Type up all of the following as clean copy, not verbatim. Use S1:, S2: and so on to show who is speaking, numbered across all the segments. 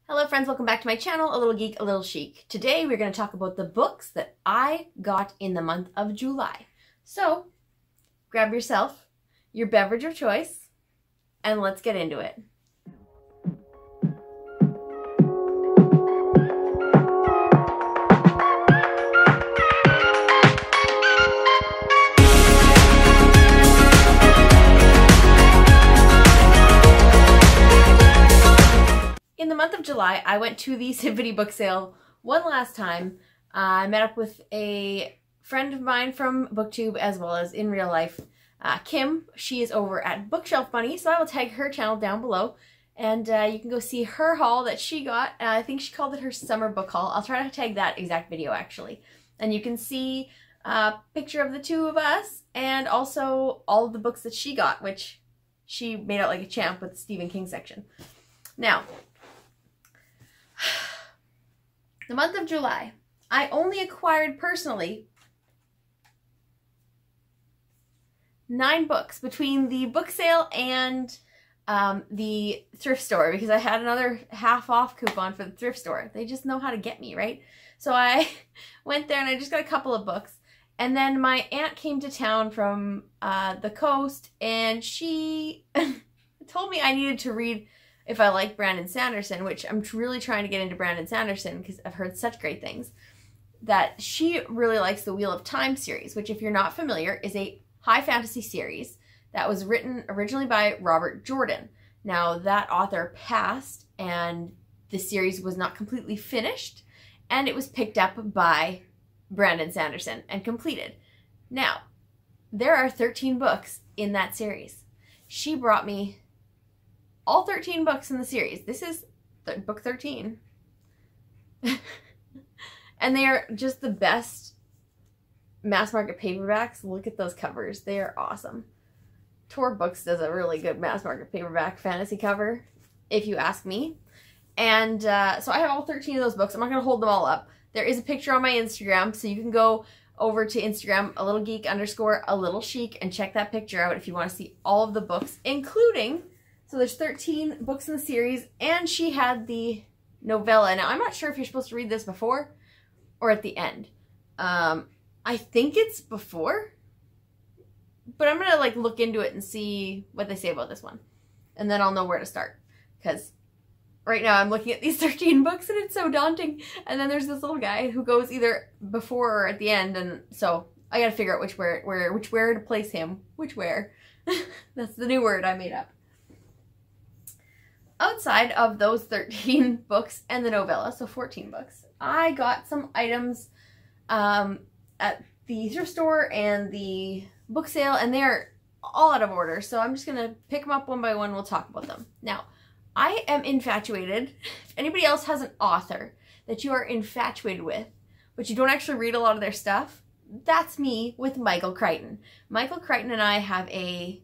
S1: Hello friends, welcome back to my channel, A Little Geek, A Little Chic. Today we're going to talk about the books that I got in the month of July. So, grab yourself your beverage of choice and let's get into it. In the month of July, I went to the Symphony book sale one last time. I met up with a friend of mine from BookTube as well as in real life, Kim. She is over at Bookshelfbunny, so I will tag her channel down below. And you can go see her haul that she got. I think she called it her summer book haul. I'll try to tag that exact video actually. And you can see a picture of the two of us and also all of the books that she got, which she made out like a champ with the Stephen King section. Now, the month of July, I only acquired personally 9 books between the book sale and the thrift store because I had another half off coupon for the thrift store. They just know how to get me, right? So I went there and I just got a couple of books. And then my aunt came to town from the coast and she told me I needed to read if I like Brandon Sanderson, which I'm really trying to get into Brandon Sanderson because I've heard such great things, that she really likes the Wheel of Time series, which if you're not familiar is a high fantasy series that was written originally by Robert Jordan. Now that author passed and the series was not completely finished and it was picked up by Brandon Sanderson and completed. Now, there are 13 books in that series. She brought me all 13 books in the series. This is book 13. And they are just the best mass market paperbacks. Look at those covers. They are awesome. Tor Books does a really good mass market paperback fantasy cover, if you ask me. And so I have all 13 of those books. I'm not going to hold them all up. There is a picture on my Instagram, so you can go over to Instagram, @alittlegeek_a_little_chic, and check that picture out if you want to see all of the books, including... So there's 13 books in the series, and she had the novella. Now, I'm not sure if you're supposed to read this before or at the end. I think it's before, but I'm going to like look into it and see what they say about this one. And then I'll know where to start, because right now I'm looking at these 13 books and it's so daunting. And then there's this little guy who goes either before or at the end, and so I got to figure out which where to place him. Which where. That's the new word I made up. Outside of those 13 books and the novella, so 14 books, I got some items at the thrift store and the book sale, and they're all out of order, so I'm just going to pick them up one by one. We'll talk about them. Now, I am infatuated. If anybody else has an author that you are infatuated with, but you don't actually read a lot of their stuff, that's me with Michael Crichton. Michael Crichton and I have a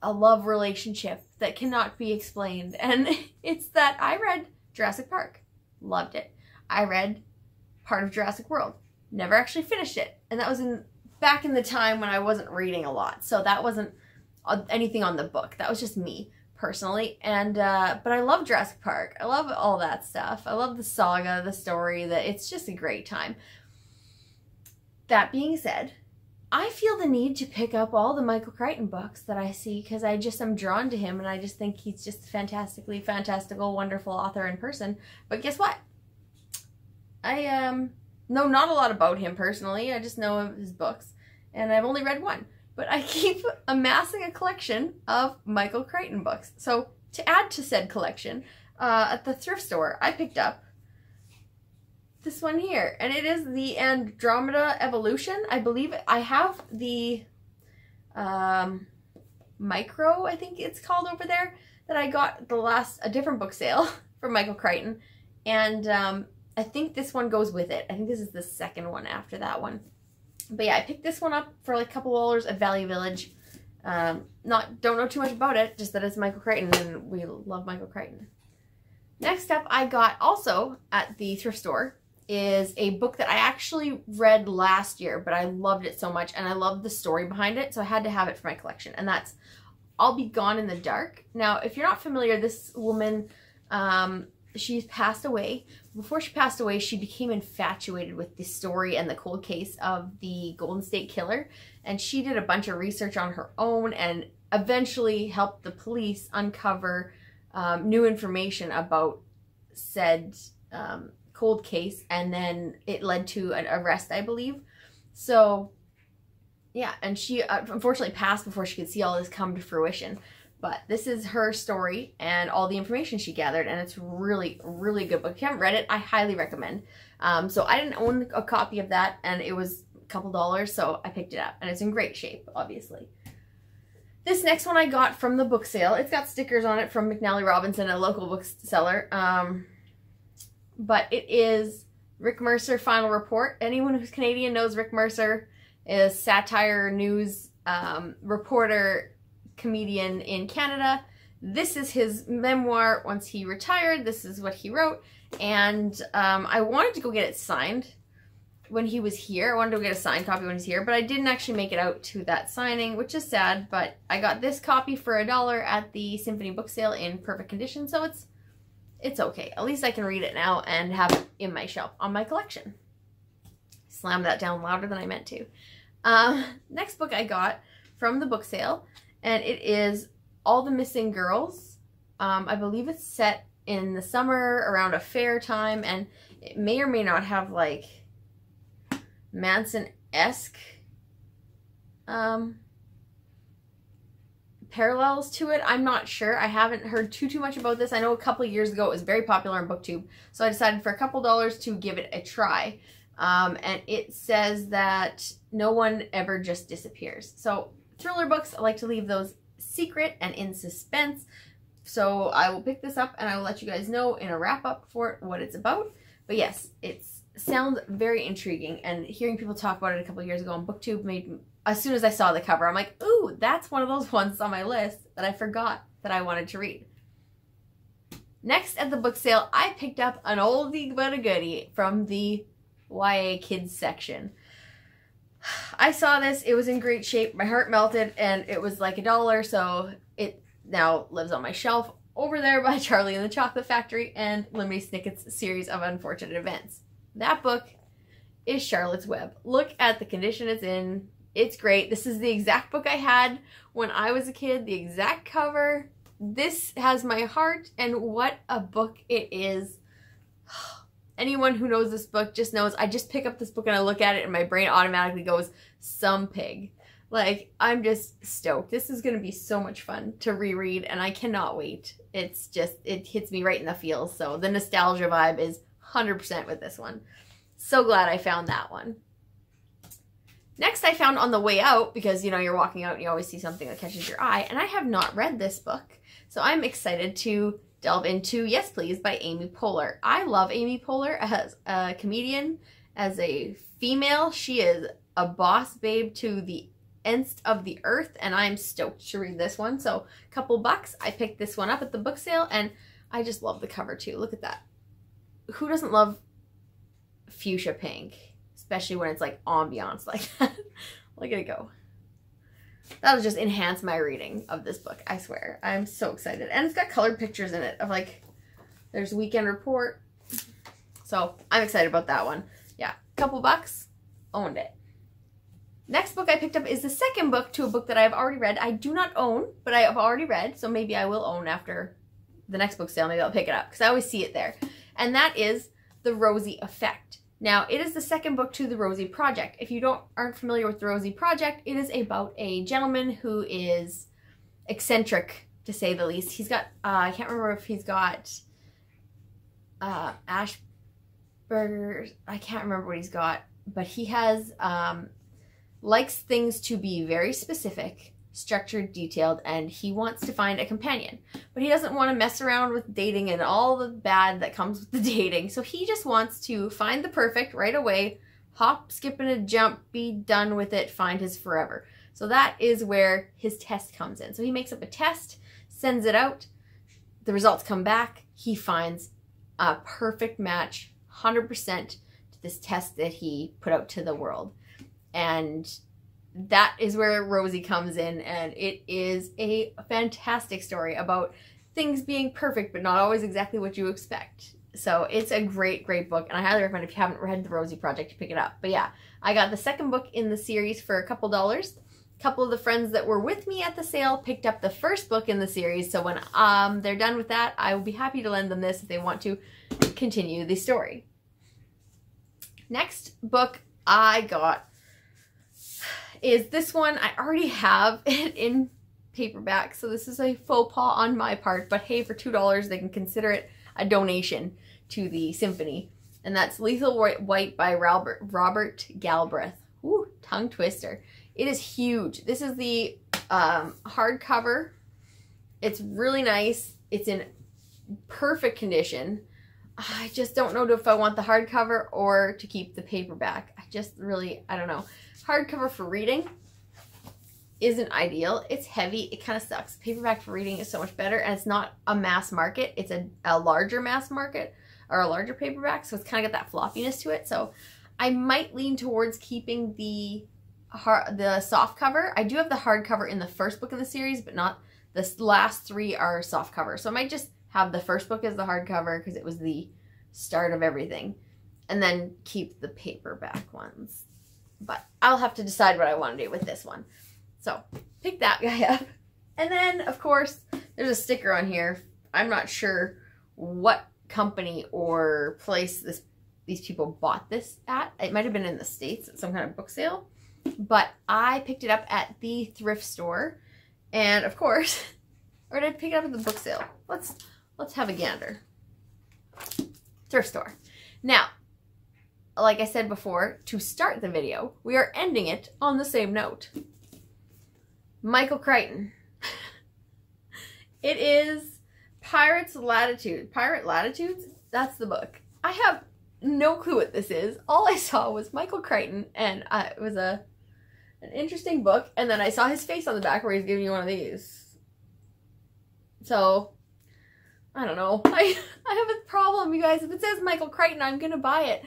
S1: love relationship that cannot be explained, and it's that I read Jurassic Park, loved it. I read part of Jurassic World, never actually finished it, and that was back in the time when I wasn't reading a lot, so that wasn't anything on the book. That was just me personally, and but I love Jurassic Park. I love all that stuff. I love the saga, the story. It's just a great time. That being said, I feel the need to pick up all the Michael Crichton books that I see because I just am drawn to him and I just think he's just a fantastical, wonderful author in person. But guess what? I know not a lot about him personally. I just know of his books and I've only read one. But I keep amassing a collection of Michael Crichton books. So to add to said collection, at the thrift store, I picked up this one here, and it is the Andromeda Evolution. I believe I have the micro, I think it's called over there, that I got at a different book sale from Michael Crichton, and I think this one goes with it. I think this is the second one after that one. But yeah, I picked this one up for like a couple dollars at Value Village. Don't know too much about it, just that it's Michael Crichton and we love Michael Crichton. Next up, I got also at the thrift store is a book that I actually read last year, but I loved it so much and I loved the story behind it, so I had to have it for my collection, and that's I'll Be Gone in the Dark. Now, if you're not familiar, this woman she's passed away. Before she passed away, she became infatuated with the story and the cold case of the Golden State Killer. And she did a bunch of research on her own and eventually helped the police uncover new information about said cold case. And then it led to an arrest, I believe. So, yeah. And she unfortunately passed before she could see all this come to fruition. But this is her story and all the information she gathered, and it's really, really good book. If you haven't read it, I highly recommend. So I didn't own a copy of that, and it was a couple dollars, so I picked it up. And it's in great shape, obviously. This next one I got from the book sale. It's got stickers on it from McNally Robinson, a local bookseller. But it is Rick Mercer, Final Report. Anyone who's Canadian knows Rick Mercer is satire news reporter, comedian in Canada. This is his memoir once he retired. This is what he wrote, and I wanted to go get it signed when he was here. I wanted to go get a signed copy when he's here, but I didn't actually make it out to that signing, which is sad. But I got this copy for $1 at the Symphony book sale in perfect condition, so it's okay. At least I can read it now and have it in my shelf on my collection. Slammed that down louder than I meant to. Next book I got from the book sale, and it is All the Missing Girls. I believe it's set in the summer around a fair time, and it may or may not have like Manson-esque parallels to it. I'm not sure. I haven't heard too much about this. I know a couple of years ago it was very popular on BookTube, so I decided for a couple dollars to give it a try. And it says that no one ever just disappears. So thriller books, I like to leave those secret and in suspense. So I will pick this up and I will let you guys know in a wrap up for it what it's about. But yes, it sounds very intriguing, and hearing people talk about it a couple of years ago on BookTube made me, as soon as I saw the cover, I'm like, ooh, that's one of those ones on my list that I forgot that I wanted to read. Next at the book sale, I picked up an oldie but a goodie from the YA kids section. I saw this, it was in great shape, my heart melted, and it was like $1, so it now lives on my shelf over there by Charlie and the Chocolate Factory and Lemony Snicket's Series of Unfortunate Events. That book is Charlotte's Web. Look at the condition it's in. It's great. This is the exact book I had when I was a kid, the exact cover. This has my heart, and what a book it is. Anyone who knows this book just knows I just pick up this book and I look at it and my brain automatically goes, some pig. Like, I'm just stoked. This is going to be so much fun to reread, and I cannot wait. It's just, it hits me right in the feels. So the nostalgia vibe is 100% with this one. So glad I found that one. Next I found on the way out, because, you know, you're walking out and you always see something that catches your eye, and I have not read this book. So I'm excited to delve into Yes Please by Amy Poehler. I love Amy Poehler as a comedian, as a female. She is a boss babe to the nth of the earth, and I'm stoked to read this one. So a couple bucks, I picked this one up at the book sale, and I just love the cover too. Look at that. Who doesn't love fuchsia pink? Especially when it's like ambiance like that. Look at it go. That'll just enhance my reading of this book, I swear. I'm so excited. And it's got colored pictures in it of like, there's Weekend Report. So I'm excited about that one. Yeah, couple bucks, owned it. Next book I picked up is the second book to a book that I have already read. I do not own, but I have already read. So maybe I will own after the next book sale. Maybe I'll pick it up because I always see it there. And that is The Rosie Effect. Now, it is the second book to the Rosie Project. If you aren't familiar with the Rosie Project, it is about a gentleman who is eccentric, to say the least. He's got, I can't remember if he's got Asperger's. I can't remember what he's got, but he has, likes things to be very specific, structured, detailed, and he wants to find a companion. But he doesn't want to mess around with dating and all the bad that comes with the dating. So he just wants to find the perfect right away, hop, skip, and a jump, be done with it, find his forever. So that is where his test comes in. So he makes up a test, sends it out, the results come back, he finds a perfect match, 100% to this test that he put out to the world. And that is where Rosie comes in, and it is a fantastic story about things being perfect, but not always exactly what you expect. So it's a great, great book, and I highly recommend if you haven't read The Rosie Project to pick it up. But yeah, I got the second book in the series for a couple dollars. A couple of the friends that were with me at the sale picked up the first book in the series, so when they're done with that, I will be happy to lend them this if they want to continue the story. Next book I got is this one. I already have it in paperback, so this is a faux pas on my part, but hey, for $2 they can consider it a donation to the symphony, and that's Lethal White by Robert Galbraith. Ooh, tongue twister. It is huge. This is the hardcover. It's really nice. It's in perfect condition. I just don't know if I want the hardcover or to keep the paperback. I don't know. Hardcover for reading isn't ideal. It's heavy. It kind of sucks. Paperback for reading is so much better, and it's not a mass market. It's a larger mass market, or a larger paperback, so it's kind of got that floppiness to it. So I might lean towards keeping the soft cover. I do have the hardcover in the first book in the series, but not the last three are soft cover. So I might just have the first book as the hardcover because it was the start of everything, and then keep the paperback ones. But I'll have to decide what I want to do with this one. So pick that guy up. And then, of course, there's a sticker on here. I'm not sure what company or place these people bought this at. It might have been in the States at some kind of book sale. But I picked it up at the thrift store. And, of course, or did I pick it up at the book sale? Let's have a gander. Thrift store. Now, like I said before, to start the video, we are ending it on the same note. Michael Crichton. It is Pirate Latitudes? That's the book. I have no clue what this is. All I saw was Michael Crichton, and it was an interesting book, and then I saw his face on the back where he's giving you one of these. So, I don't know. I have a problem, you guys. If it says Michael Crichton, I'm going to buy it.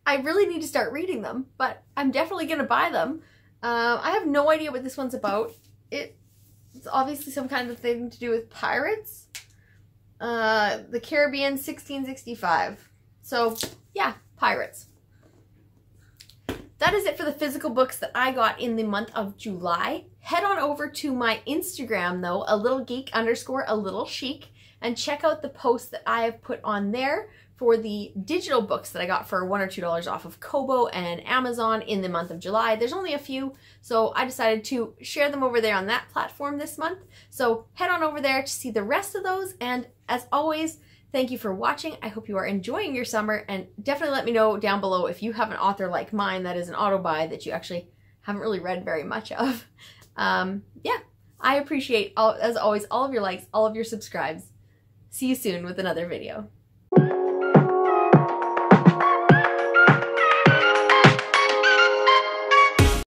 S1: I really need to start reading them, but I'm definitely going to buy them. I have no idea what this one's about. It's obviously some kind of thing to do with pirates. The Caribbean, 1665. So, yeah, pirates. That is it for the physical books that I got in the month of July. Head on over to my Instagram, though, @alittlegeek_alittlechic, and check out the posts that I have put on there for the digital books that I got for $1 or $2 off of Kobo and Amazon in the month of July. There's only a few, so I decided to share them over there on that platform this month. So head on over there to see the rest of those, and as always, thank you for watching. I hope you are enjoying your summer, and definitely let me know down below if you have an author like mine that is an auto buy that you actually haven't really read very much of. Yeah, I appreciate, as always, all of your likes, all of your subscribes. See you soon with another video.